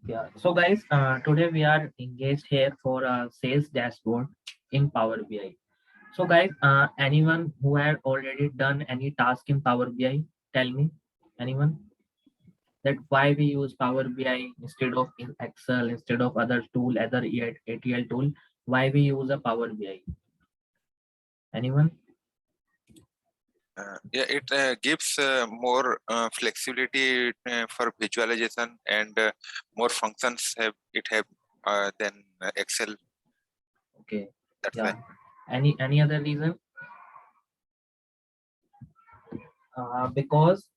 Yeah. So guys, today we are engaged here for a sales dashboard in Power BI. So guys, anyone who had already done any task in Power BI, tell me, anyone, that why we use Power BI instead of in Excel, instead of other tool, other ATL tool, why we use a Power BI? Anyone? Yeah, it gives more flexibility for visualization and more functions have it have than Excel. Okay. That's Yeah. why. Any other reason? Because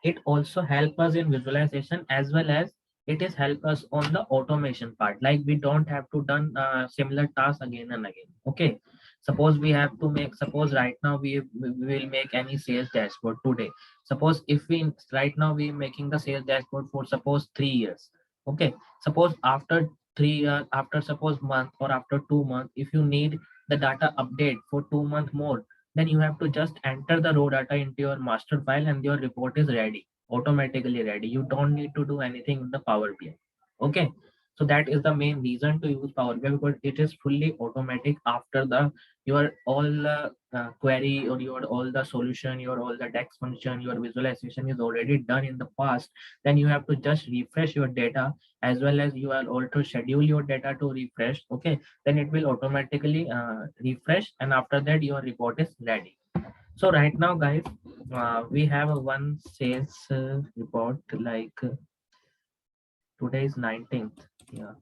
it also help us in visualization as well as it is help us on the automation part, like we don't have to done similar tasks again and again. Okay, suppose we have to make, suppose right now we will make any sales dashboard today. Suppose if we right now we making the sales dashboard for suppose 3 years. Okay, suppose after 3 years, after suppose month or after 2 months, if you need the data update for 2 months more, then you have to just enter the raw data into your master file and your report is ready, automatically ready. You don't need to do anything in the Power BI. Okay, so that is the main reason to use Power BI, because it is fully automatic. After the your all the query or your all the solution, your all the DAX function, your visualization is already done in the past. Then you have to just refresh your data, as well as you are also schedule your data to refresh. Okay, then it will automatically refresh, and after that your report is ready. So right now guys, we have a one sales report, like today is 19th. Yeah.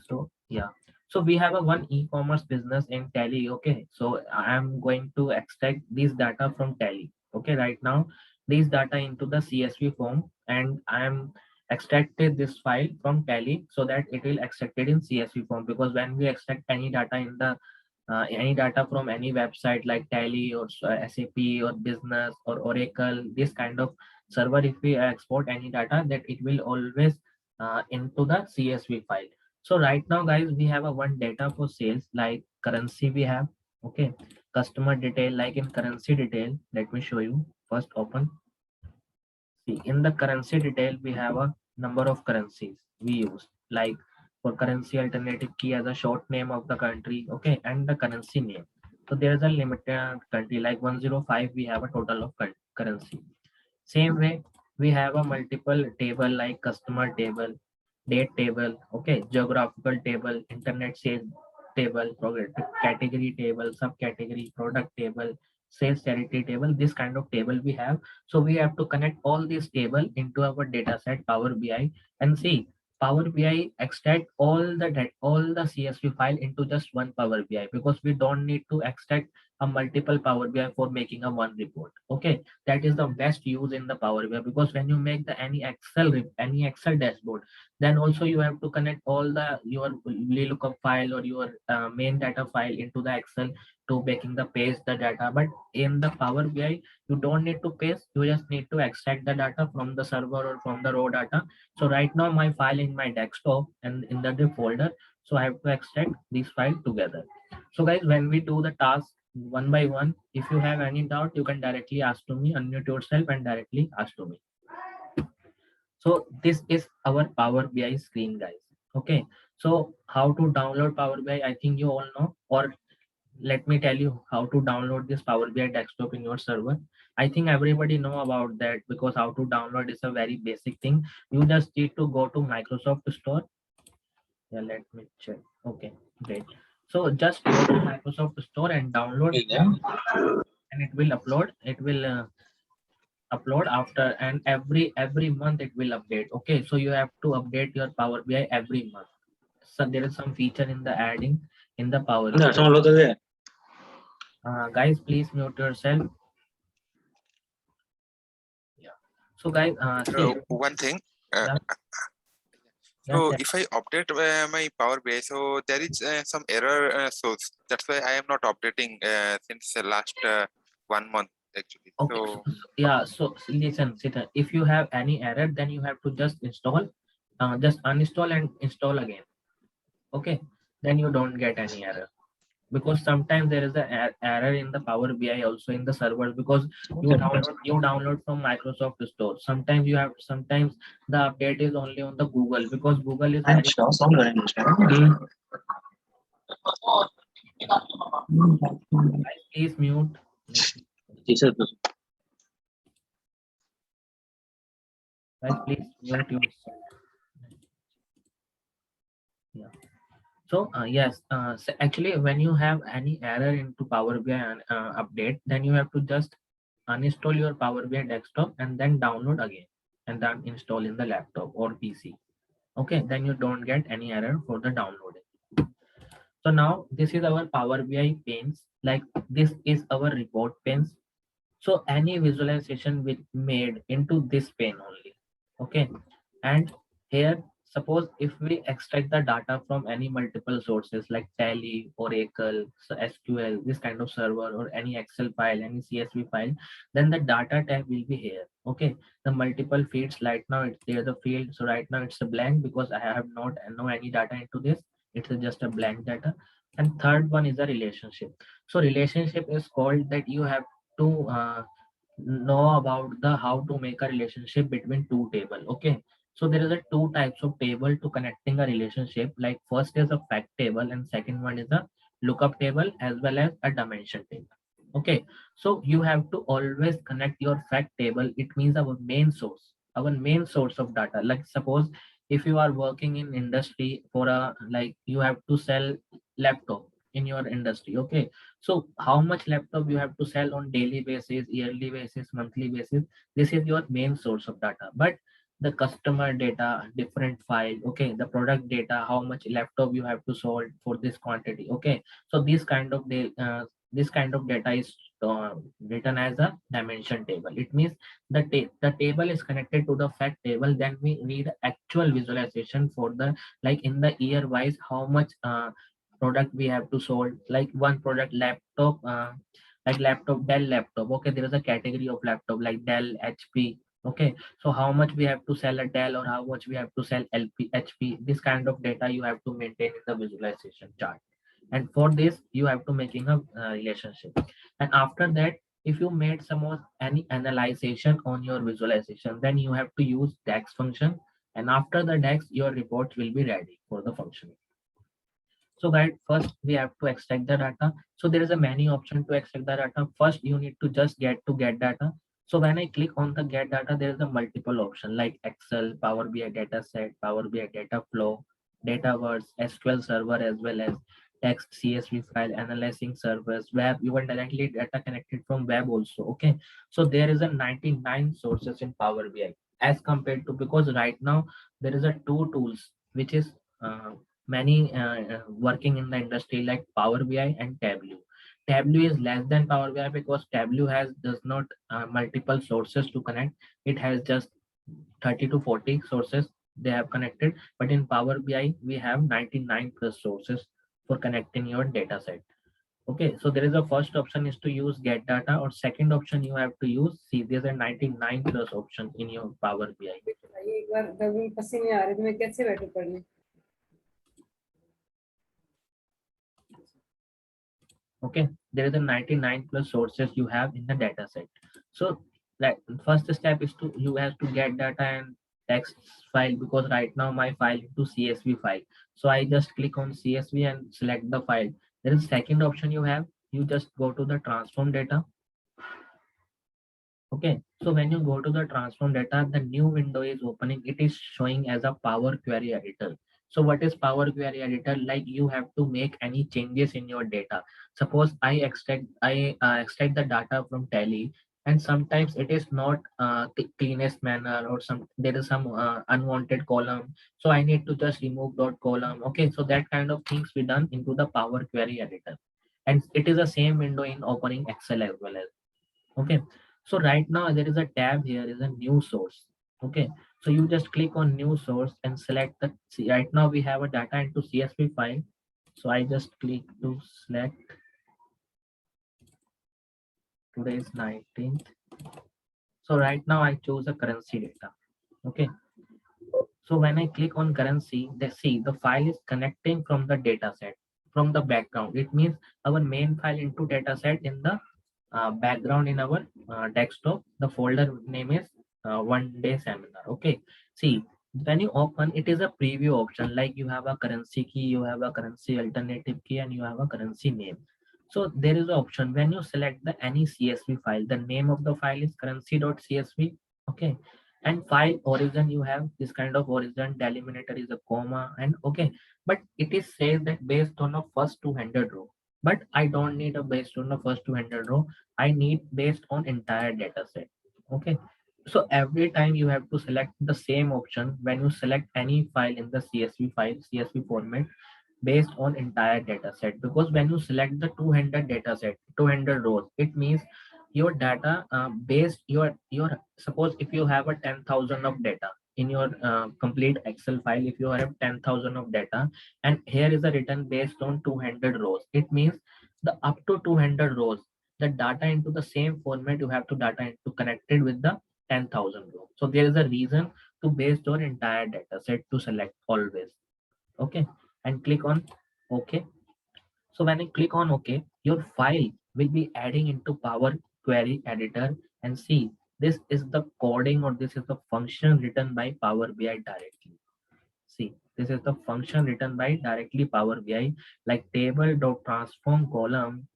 So yeah, so we have a one e-commerce business in Tally. Okay, so I am going to extract these data from Tally. Okay, right now these data into the CSV form, and I am extracted this file from Tally so that it will extracted in CSV form, because when we extract any data in the any data from any website like Tally or SAP or Business or Oracle, this kind of server, if we export any data, that it will always into the CSV file. So right now, guys, we have a one data for sales, like currency we have. Okay, customer detail, like in currency detail. Let me show you. First, open. See, in the currency detail, we have a number of currencies we use, like for currency alternative key as a short name of the country. Okay, and the currency name. So there is a limited country, like 105. We have a total of currency. Same way, we have a multiple table like customer table, date table, okay, geographical table, internet sales table, category table, subcategory, product table, sales charity table. This kind of table we have. So we have to connect all these table into our data set Power BI, and see, Power BI extract all the CSV file into just one Power BI, because we don't need to extract a multiple Power BI for making a one report. Okay, that is the best use in the Power BI, because when you make the any Excel dashboard, then also you have to connect all the your VLOOKUP file or your main data file into the Excel to making the paste the data. But in the Power BI, you don't need to paste, you just need to extract the data from the server or from the raw data. So right now my file in my desktop and in the div folder, so I have to extract these files together. So guys, when we do the task one by one, if you have any doubt, you can directly ask to me, unmute yourself and directly ask to me. So this is our Power BI screen, guys. Okay, so how to download Power BI, I think you all know, or let me tell you how to download this Power BI desktop in your server. I think everybody know about that, because how to download is a very basic thing. You just need to go to Microsoft Store. Yeah, let me check. Okay, great. So just go to Microsoft Store and download, and it will upload. It will upload after, and every month it will update. Okay, so you have to update your Power BI every month. So there is some feature in the adding in the Power BI. Guys, please mute yourself. Yeah. So guys, see. One thing. Uh, Yeah, yeah, so if I update my Power BI, so there is some error source. That's why I am not updating since the last 1 month actually. okay. So Yeah, so listen, Sita, if you have any error, then you have to just install, just uninstall and install again. Okay, then you don't get any error. because sometimes there is a error in the Power BI also in the server, because you download from Microsoft Store. Sometimes the update is only on the Google, because Google is very. Hmm. Guys, please mute. Guys, please mute yourself. Yeah. So yes, so actually, when you have any error into Power BI update, then you have to just uninstall your Power BI desktop and then download again, and then install in the laptop or PC. Okay, then you don't get any error for the downloading. So now this is our Power BI panes. Like this is our report panes. So any visualization we made into this pane only. Okay, and here, suppose if we extract the data from any multiple sources like Tally, Oracle, SQL, this kind of server, or any Excel file, any CSV file, then the data tab will be here. Okay, the multiple fields right now it's there the field. So right now it's a blank because I have not no any data into this. It's just a blank data. And third one is a relationship. So relationship is called that you have to know about the how to make a relationship between two table. Okay, so there is a two types of table to connecting a relationship. Like first is a fact table and second one is a lookup table as well as a dimension table. Okay, so you have to always connect your fact table. It means our main source of data. Like suppose if you are working in industry for a, like you have to sell laptop in your industry. Okay, so how much laptop you have to sell on daily basis, yearly basis, monthly basis, this is your main source of data. But the customer data, different file, okay, the product data, how much laptop you have to sold for this quantity. Okay, so this kind of data is written as a dimension table. It means the table is connected to the fact table. Then we need actual visualization for the, like in the year wise, how much product we have to sold. Like one product laptop, like laptop, Dell laptop. Okay, there is a category of laptop like Dell, HP. Okay, so how much we have to sell a Dell or how much we have to sell HP. This kind of data you have to maintain in the visualization chart. And for this you have to making a relationship. And after that, if you made some of any analyzation on your visualization, then you have to use DAX function. And after the DAX, your report will be ready for the function. So guys, first we have to extract the data. So there is a many option to extract the data. First, you need to just get data. So when I click on the get data, there is a multiple option like Excel, Power BI data set, Power BI data flow, Dataverse, SQL server, as well as text CSV file, analyzing servers, web, even directly data connected from web also. Okay, so there is a 99 sources in Power BI as compared to, because right now there is a two tools which is many working in the industry like Power BI and Tableau. Tableau is less than Power BI because Tableau has does not multiple sources to connect. It has just 30 to 40 sources they have connected. But in Power BI, we have 99 plus sources for connecting your data set. Okay, so there is a first option is to use get data, or second option you have to use, see there's a 99 plus option in your Power BI. एक बार गर्मी पसीने आ रहे थे मैं कैसे बैठू पढ़ने Okay, there is a 99 plus sources you have in the data set. So that first step is to you have to get data and text file, because right now my file is to CSV file. So I just click on CSV and select the file. There is second option you have, you just go to the transform data. Okay, so when you go to the transform data, the new window is opening. It is showing as a Power Query editor. So what is Power Query editor? Like you have to make any changes in your data. Suppose I extract the data from Tally, and sometimes it is not the cleanest manner, or there is some unwanted column. So I need to just remove dot column. Okay, so that kind of things we done into the Power Query editor, and it is the same window in opening Excel as well as. Okay, so right now there is a tab here, is a new source. Okay, so you just click on new source and select the, see right now we have a data into CSV file. So I just click to select, today is 19th. So right now I choose a currency data. Okay, so when I click on currency, they see the file is connecting from the data set. from the background. It means our main file into data set in the background in our desktop. The folder name is one day seminar. Okay. See, when you open, it is a preview option. Like you have a currency key, you have a currency alternative key, and you have a currency name. So there is an option when you select the any CSV file, the name of the file is currency.csv. Okay. And file origin, you have this kind of origin, delimiter is a comma, and okay. But it is said that based on a first 200 row. But I don't need a based on the first 200 row. I need based on entire data set. Okay. So every time you have to select the same option when you select any file in the CSV file, CSV format based on entire data set. Because when you select the 200 data set, 200 rows, it means your data based your suppose if you have a 10,000 of data in your complete Excel file, if you have 10,000 of data and here is a written based on 200 rows, it means the up to 200 rows, the data into the same format you have to data into connected with the 10,000 rows. So there is a reason to based on entire data set to select always. Okay. And click on OK. So when you click on OK, your file will be adding into Power Query Editor, and see this is the coding or this is the function written by Power BI directly. See, this is the function written by directly Power BI, like table.transform column,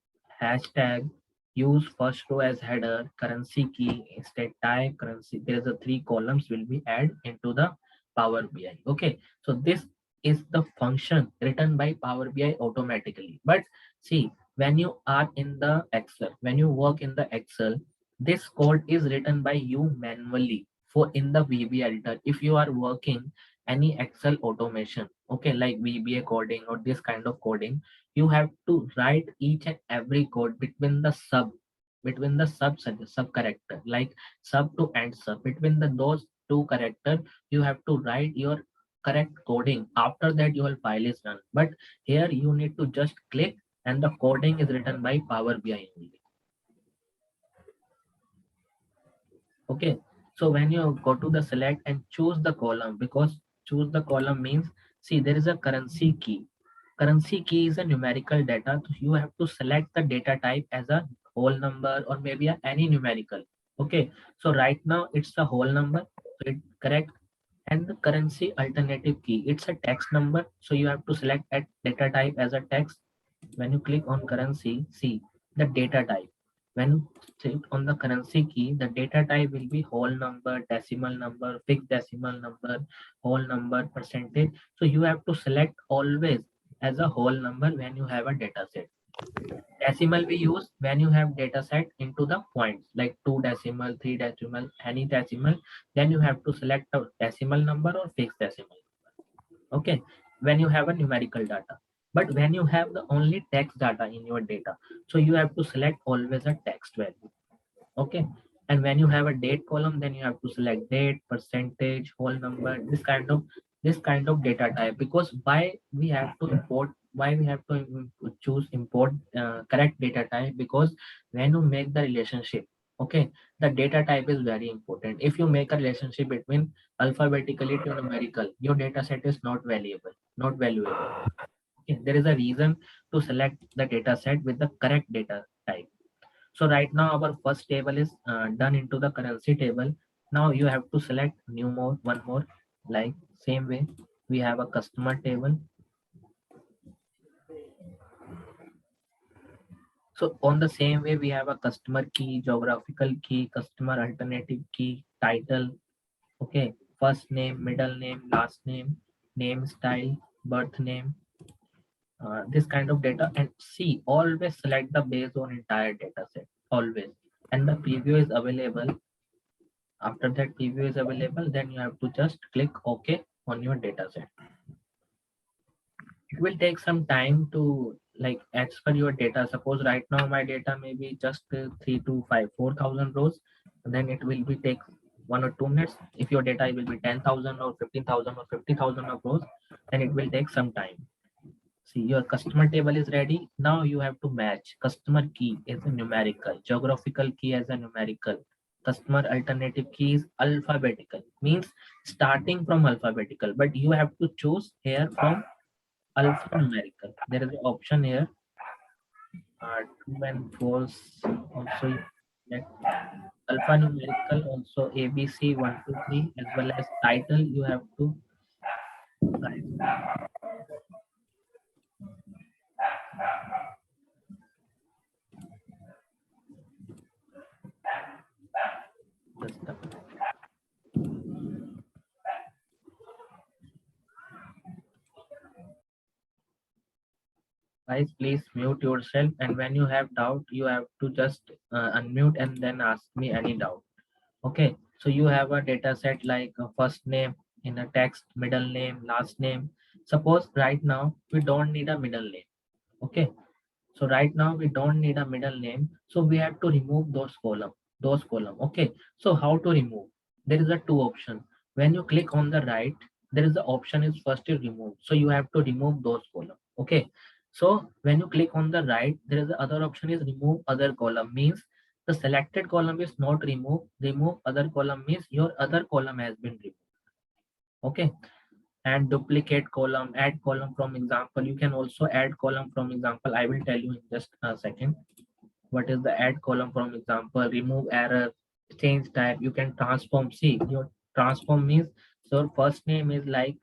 hashtag, use first row as header, currency key, instead type currency. There is a 3 columns will be add into the Power BI. Okay, so this is the function written by Power BI automatically. But see, when you are in the Excel, when you work in the Excel, this code is written by you manually for in the VB editor. If you are working any Excel automation, okay, like VBA coding or this kind of coding, you have to write each and every code between the sub character, like sub to and sub, between those two character, you have to write your correct coding. After that your file is run. But here you need to just click and the coding is written by Power BI only. Okay, so when you go to the select and choose the column, because choose the column means, see, there is a currency key. Currency key is a numerical data. So you have to select the data type as a whole number or maybe any numerical. Okay, so right now it's a whole number, so it correct. And the currency alternative key, it's a text number, so you have to select at data type as a text. When you click on currency, see the data type. When you click on the currency key, the data type will be whole number, decimal number, fixed decimal number, whole number, percentage. So you have to select always as a whole number when you have a data set. Decimal we use when you have data set into the points, like 2 decimal, 3 decimal, any decimal, then you have to select a decimal number or fixed decimal. Okay, when you have a numerical data. But when you have the only text data in your data, so you have to select always a text value. Okay, and when you have a date column, then you have to select date, percentage, whole number, this kind of data type. Because why we have to import, why we have to choose import correct data type, because when you make the relationship, okay, the data type is very important. If you make a relationship between alphabetically to numerical, your data set is not valuable, not valuable. Okay, there is a reason to select the data set with the correct data type. So right now our first table is done into the currency table. Now you have to select one more, like same way we have a customer table. So on the same way we have a customer key, geographical key, customer alternative key, title. Okay, first name, middle name, last name style, birth name, this kind of data. And see, always select the based on entire data set, always. And the preview is available. After that preview is available, then you have to just click OK on your data set. It will take some time to, like, as per your data. Suppose right now my data may be just 3 to 5, 4,000 rows. Then it will be take 1 or 2 minutes. If your data will be 10,000 or 15,000 or 50,000 of rows, then it will take some time. See, your customer table is ready. Now you have to match customer key as a numerical, geographical key as a numerical, customer alternative key is alphabetical, means starting from alphabetical, but you have to choose here from alphanumerical. There is an option here. True and false. Also, you select alphanumerical. Also, ABC 1 2 3, as well as title. You have to type. Just a minute. Guys, please mute yourself, and when you have doubt, you have to just unmute and then ask me any doubt. Okay, so you have a data set like a first name in a text, middle name, last name. Suppose right now we don't need a middle name. Okay, so right now we don't need a middle name, so we have to remove those column. Okay, so how to remove? There is a two option. When you click on the right, there is the option is first is remove, so you have to remove those column. Okay, so when you click on the right, there is the other option is remove other column, means the selected column is not removed. Remove other column means your other column has been removed. Okay, and duplicate column, add column from example. You can also add column from example. I will tell you in just a second what is the add column from example. Remove error, change type. You can transform. See, your transform means so first name is like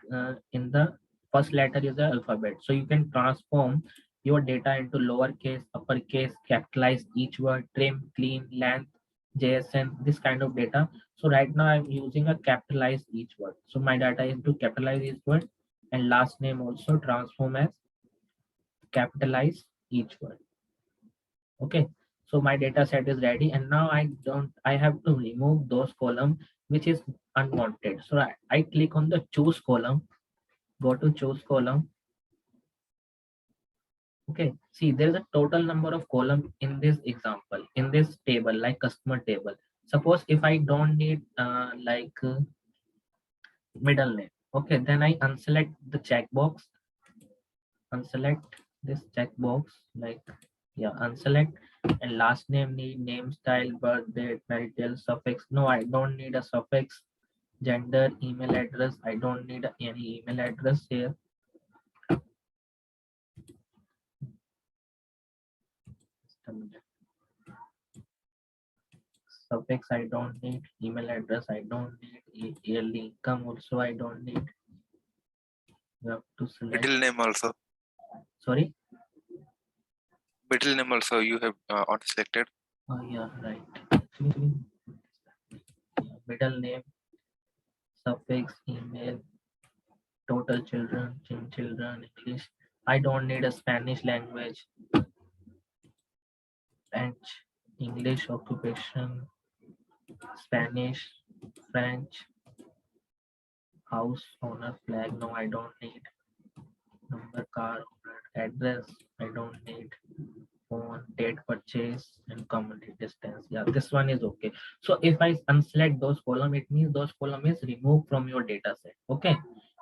in the first letter is the alphabet, so you can transform your data into lowercase, uppercase, capitalize each word, trim, clean, length, JSN, this kind of data. So right now I'm using a capitalize each word, so my data is to capitalize each word, and last name also transform as capitalize each word. Okay, so my data set is ready, and now I have to remove those column which is unwanted. So I click on the choose column, go to choose column. Okay, see, there is a total number of column in this example, in this table, like customer table. Suppose if I don't need middle name, okay, then I unselect the checkbox, unselect this checkbox, like, yeah, unselect, and last name need name style, birth date, marital, suffix. No, I don't need a suffix. Gender, email address, I don't need any email address here. Just a minute. Suffix I don't need, email address I don't need, yearly income also I don't need. You have to select. Middle name also. Sorry. Middle name also you have on selected. Oh yeah, right. Middle name, suffix, email, total children, children, English. I don't need a Spanish language, French, English, occupation, Spanish, French, house owner, flag. No, I don't need. Number, car owner, address. I don't need. Phone, date purchase, and community distance. Yeah, this one is okay. So if I unselect those column, it means those column is removed from your data set. Okay,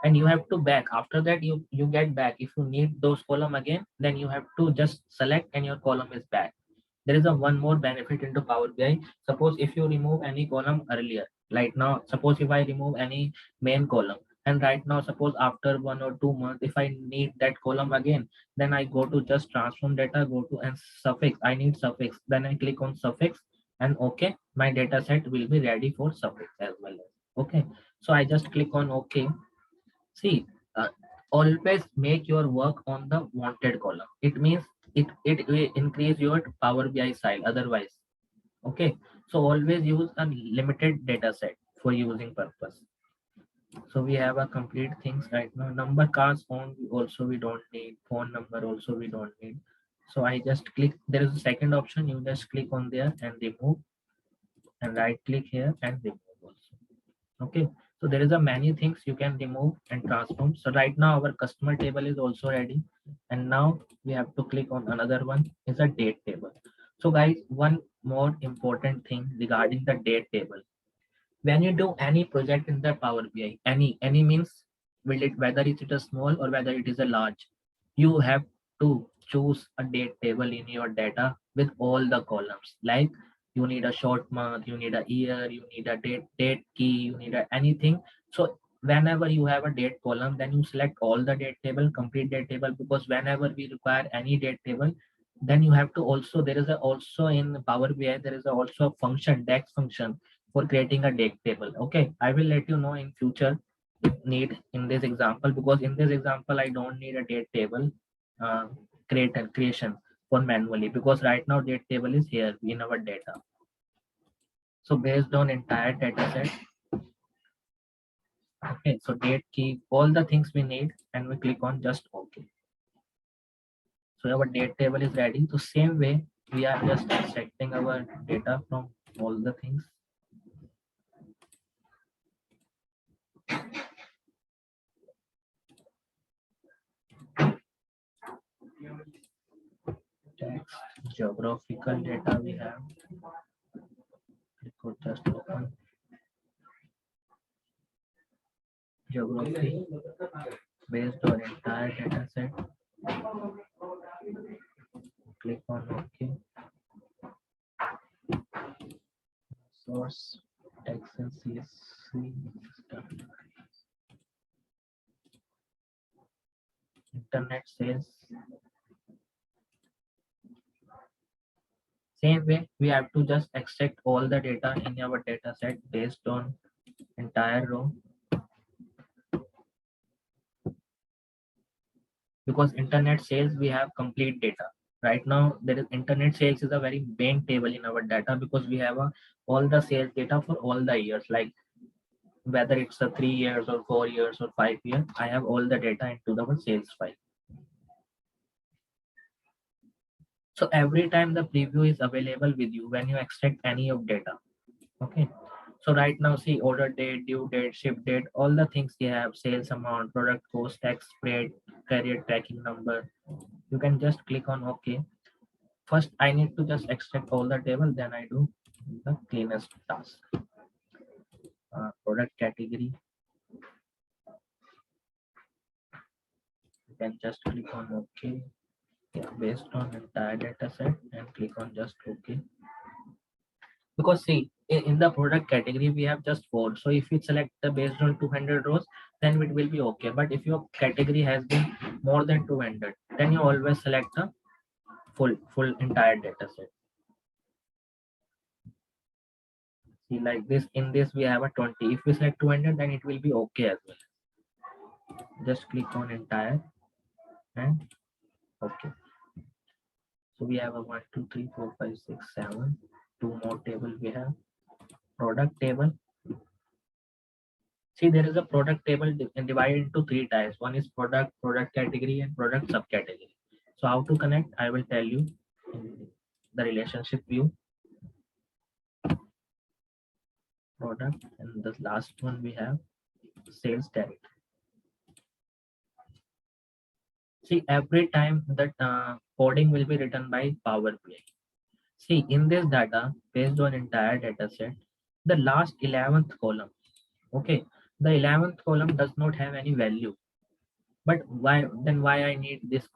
and you have to back. After that, you get back. If you need those column again, then you have to just select and your column is back. There is a one more benefit into Power BI. Suppose if you remove any column earlier, like now, suppose if I remove any main column, and right now, suppose after 1 or 2 months, if I need that column again, then I go to just transform data, go to and suffix. I need suffix. Then I click on suffix, and okay, my data set will be ready for suffix as well. Okay, so I just click on okay. See, always make your work on the wanted column. It means it will increase your Power BI style. Otherwise, okay. So always use a limited data set for using purpose. So we have a complete things right now. Number, cars phone also we don't need. Phone number also we don't need. So I just click. There is a second option. You just click on there and remove, and right click here and remove also. Okay, so there is a many things you can remove and transform. So right now our customer table is also ready, and now we have to click on another one is a date table. So guys, one more important thing regarding the date table. When you do any project in the Power BI, any means will it, whether it is a small or whether it is a large, you have to choose a date table in your data with all the columns. Like you need a short month, you need a year, you need a date key, you need a anything. So whenever you have a date column, then you select all the date table, complete date table, because whenever we require any date table, then you have to also, there is a also in Power BI, there is a also a function, DAX function for creating a date table. Okay, I will let you know in future if need in this example, because in this example, I don't need a date table uh, creation for manually, because right now date table is here in our data. So based on entire data set, okay, so date key, all the things we need, and we click on just OK. So our date table is ready. So same way, we are just extracting our data from all the things. Text, geographical data we have. Click on just open. Geography based on entire data set. Click on OK. Source text and CSV. Internet sales. Same way, we have to just extract all the data in our data set based on entire row. Because internet sales, we have complete data. Right now, there is internet sales is a very main table in our data, because we have all the sales data for all the years, like whether it's a 3 years or 4 years or 5 years, I have all the data into the sales file. So every time the preview is available with you when you extract any of data. Okay. So right now, see order date, due date, ship date, all the things you have, sales amount, product cost, tax spread, carrier tracking number. You can just click on OK. First, I need to just extract all the table, then I do the cleanest task. Product category. You can just click on OK. Yeah, based on entire data set, and click on just OK. Because see, in the product category, we have just 4. So if you select the based on 200 rows, then it will be okay. But if your category has been more than 200, then you always select the full entire data set. See, like this, in this we have a 20. If we select 200, then it will be okay as well. Just click on entire and okay. So we have a 1 2 3 4 5 6 7, 2 more table we have. Product table. See, there is a product table divided into 3 types. One is product, product category, and product subcategory. So how to connect, I will tell you in the relationship view. Product, and the last one we have sales territory. See, every time that coding will be written by Power BI. See, in this data, based on entire data set, the last 11th column, okay, the 11th column does not have any value. But why I need this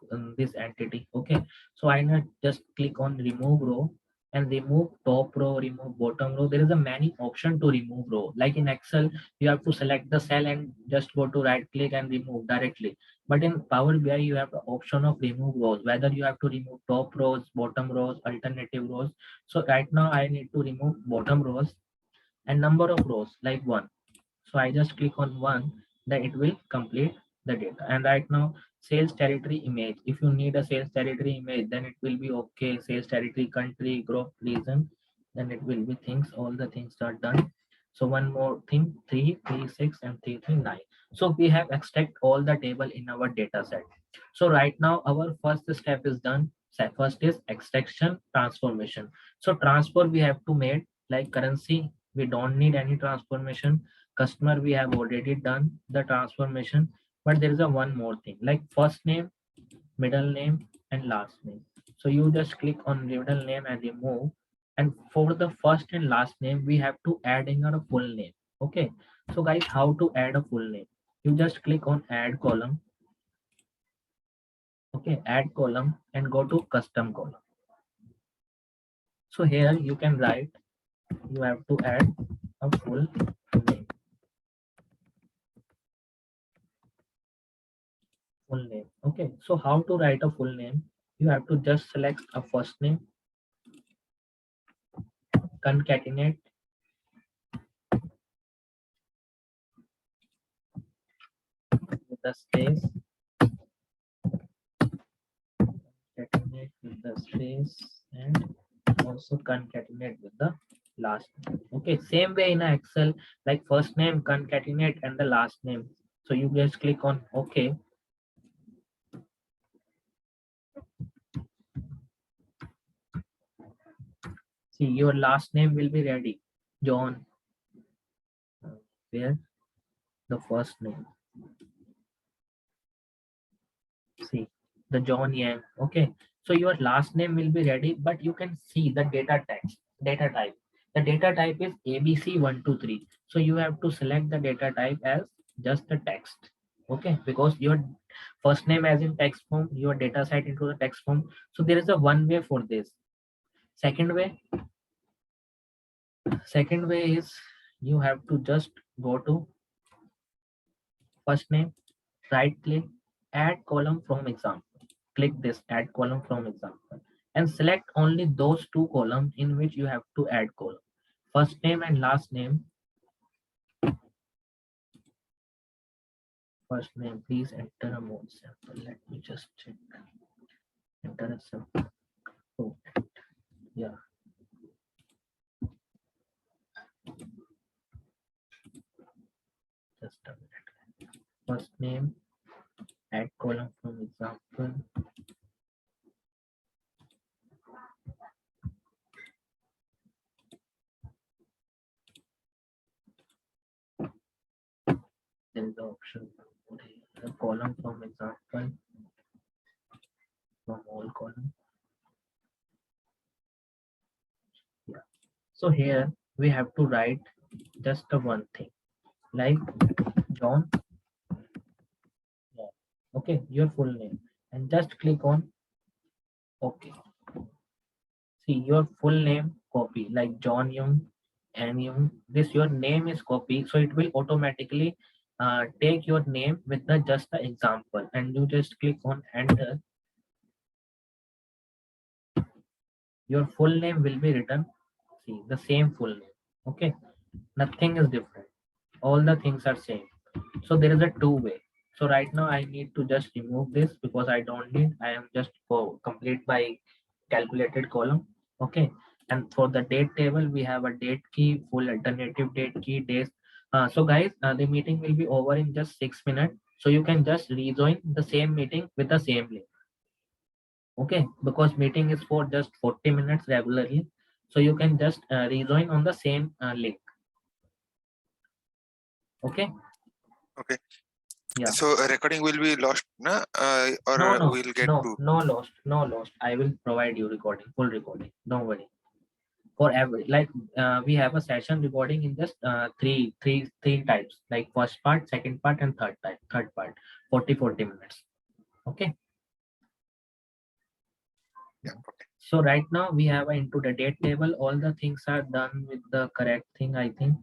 entity? Okay, so I not just click on remove row and remove top row, remove bottom row. There is a many option to remove row. Like in Excel, you have to select the cell and just go to right click and remove directly. But in Power BI, you have the option of remove rows, whether you have to remove top rows, bottom rows, alternative rows. So right now I need to remove bottom rows and number of rows like 1. So I just click on 1, then it will complete the data. And right now, sales territory image. If you need a sales territory image, then it will be okay. Sales territory, country, group, region, then it will be things, all the things are done. So one more thing, 3, 3, 6, and 3, 3, 9. So we have extract all the table in our data set. So right now, our first step is done. First is extraction, transformation. So transfer we have to make, like currency, we don't need any transformation. Customer, we have already done the transformation, but there is a one more thing, like first name, middle name, and last name. So you just click on middle name and remove, and for the first and last name we have to add in a full name. Okay, so guys, how to add a full name? You just click on add column. Okay, add column and go to custom column. So here you can write, you have to add a full name. full name. Okay, so how to write a full name? You have to just select a first name, concatenate with the space, concatenate with the space, and also concatenate with the last name. Okay, same way in a Excel, like first name, concatenate, and the last name. So you just click on OK. See, your last name will be ready. John. Where the first name? See, the John Yang. Okay, so your last name will be ready, but you can see the data type. The data type is ABC123. So you have to select the data type as just a text. Okay, because your first name as in text form, your data set into the text form. So there is a one way for this. Second way is you have to just go to first name, right click, add column from example. Click this add column from example and select only those two columns in which you have to add column. First name and last name. First name, please enter a mode sample. Let me just check. Enter a sample. Oh, yeah. Just a minute. First name, add column from example. There is the option. A column from example. From all column. Yeah. So here we have to write just a one thing like John. Yeah. Okay, your full name and just click on OK. See your full name copy like John Young and Young. This your name is copy, so it will automatically take your name with the just the example, and you just click on enter. Your full name will be written. See the same full name. Okay, nothing is different. All the things are same. So there is a two way. So right now I need to just remove this because I don't need. I am just for complete by calculated column. Okay, and for the date table we have a date key, full alternative date key, days. So guys, the meeting will be over in just 6 minutes. So you can just rejoin the same meeting with the same link. Okay, because meeting is for just 40 minutes regularly. So you can just rejoin on the same link. Okay. Okay. Yeah. So a recording will be lost, na? Or No, we'll get to. no lost, no lost. I will provide you recording, full recording. Don't worry. For every like we have a session recording in just three types, like first part, second part, and third part, 40 minutes. Okay. Yeah. Okay. So right now we have into the date table. All the things are done with the correct thing, I think,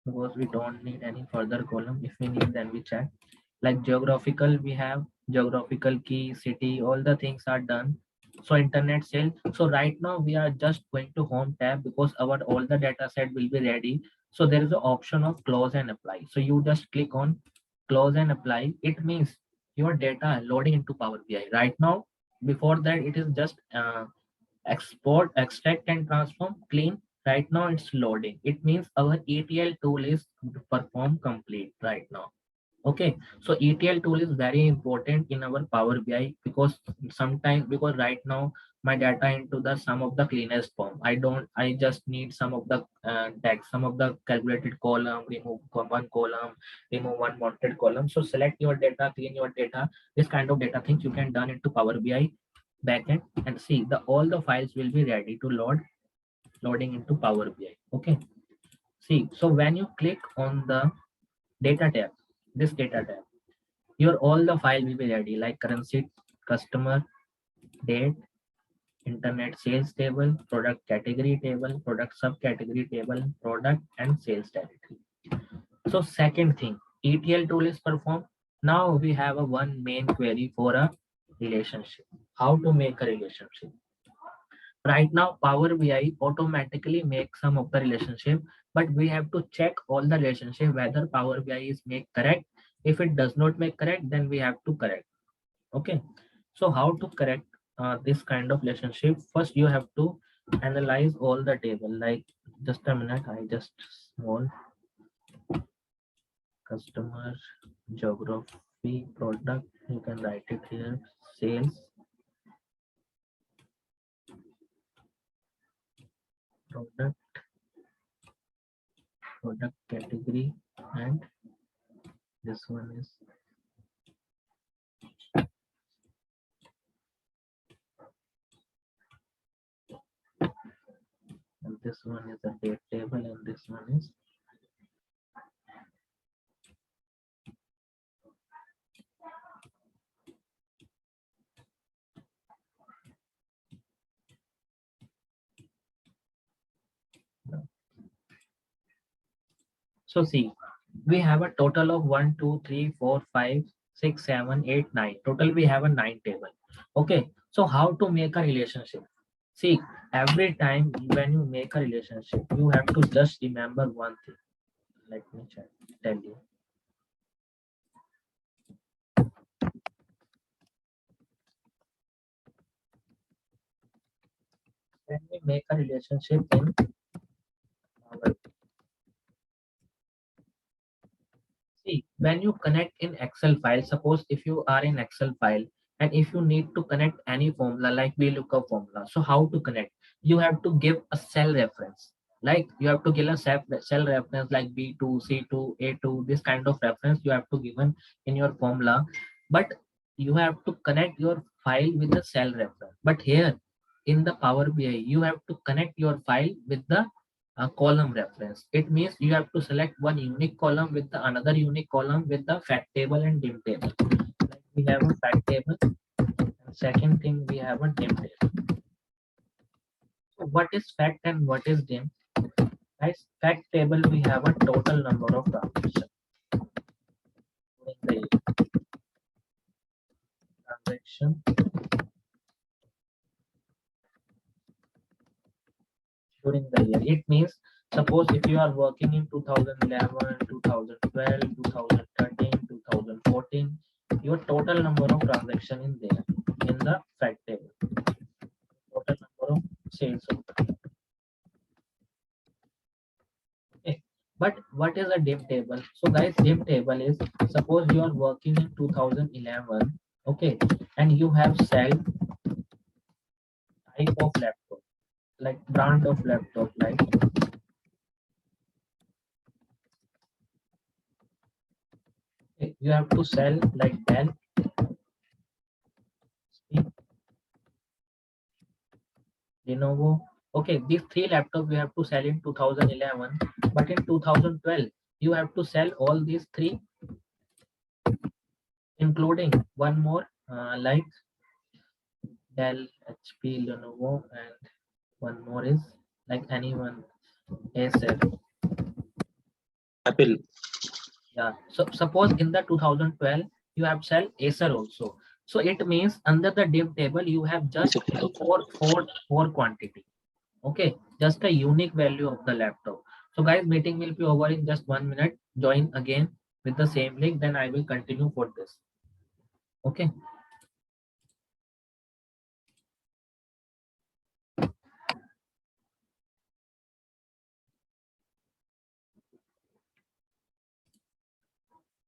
because we don't need any further column. If we need, then we check. Like geographical, we have geographical key, city, all the things are done. So internet sale. So right now we are just going to home tab because our all the data set will be ready. So there is an option of close and apply. So you just click on close and apply. It means your data loading into Power BI. Right now, before that, it is just export, extract and transform, clean. Right now it's loading. It means our ETL tool is perform complete right now. Okay, so ETL tool is very important in our Power BI because sometimes because right now my data into the some of the cleanest form. I just need some of the text, some of the calculated column, remove one column, remove one wanted column. So select your data, clean your data. This kind of data things you can done into Power BI backend and see the all the files will be ready to loading into Power BI. Okay, see, so when you click on the data tab, this data tab, your all the file will be ready like currency, customer, date, internet sales table, product category table, product subcategory table, product and sales territory. So second thing, ETL tool is performed. Now we have a one main query for a relationship. How to make a relationship? Right now, Power BI automatically makes some of the relationship, but we have to check all the relationship whether Power BI is make correct. If it does not make correct, then we have to correct. Okay. So how to correct this kind of relationship? First, you have to analyze all the table. Like just a minute, I just small customer geography product. You can write it here. Sales product category, and this one is and this one is a date table, and this one is so see, we have a total of 1 2 3 4 5 6 7 8 9. Total we have a 9 table. Okay, so how to make a relationship? See, every time when you make a relationship, you have to just remember one thing. Let me tell you. When we make a relationship in our see, when you connect in Excel file, suppose if you are in Excel file and if you need to connect any formula like VLOOKUP formula, so how to connect? You have to give a cell reference. Like you have to give a cell reference like B2, C2, A2, this kind of reference you have to given in your formula. But you have to connect your file with the cell reference. But here in the Power BI, you have to connect your file with the a column reference. It means you have to select one unique column with the another unique column with the fact table and dim table. Like we have a fact table, and second thing we have a dim table. So what is fact and what is dim? Guys, fact table we have a total number of transactions during the transaction during the year. It means suppose if you are working in 2011, 2012, 2013, 2014, your total number of transaction in there in the fact table. Total number of sales. Okay. But what is a dim table? So guys, dim table is suppose you are working in 2011, okay, and you have cell type of laptop, like brand of laptop, like okay, you have to sell like Dell, Lenovo. Okay, these three laptops you have to sell in 2011, but in 2012 you have to sell all these three, including one more like Dell, HP, Lenovo, and one more is like anyone, Acer. Apple. Yeah. So suppose in the 2012 you have sell Acer also. So it means under the div table you have just four quantity. Okay, just a unique value of the laptop. So guys, meeting will be over in just 1 minute. Join again with the same link, then I will continue for this. Okay.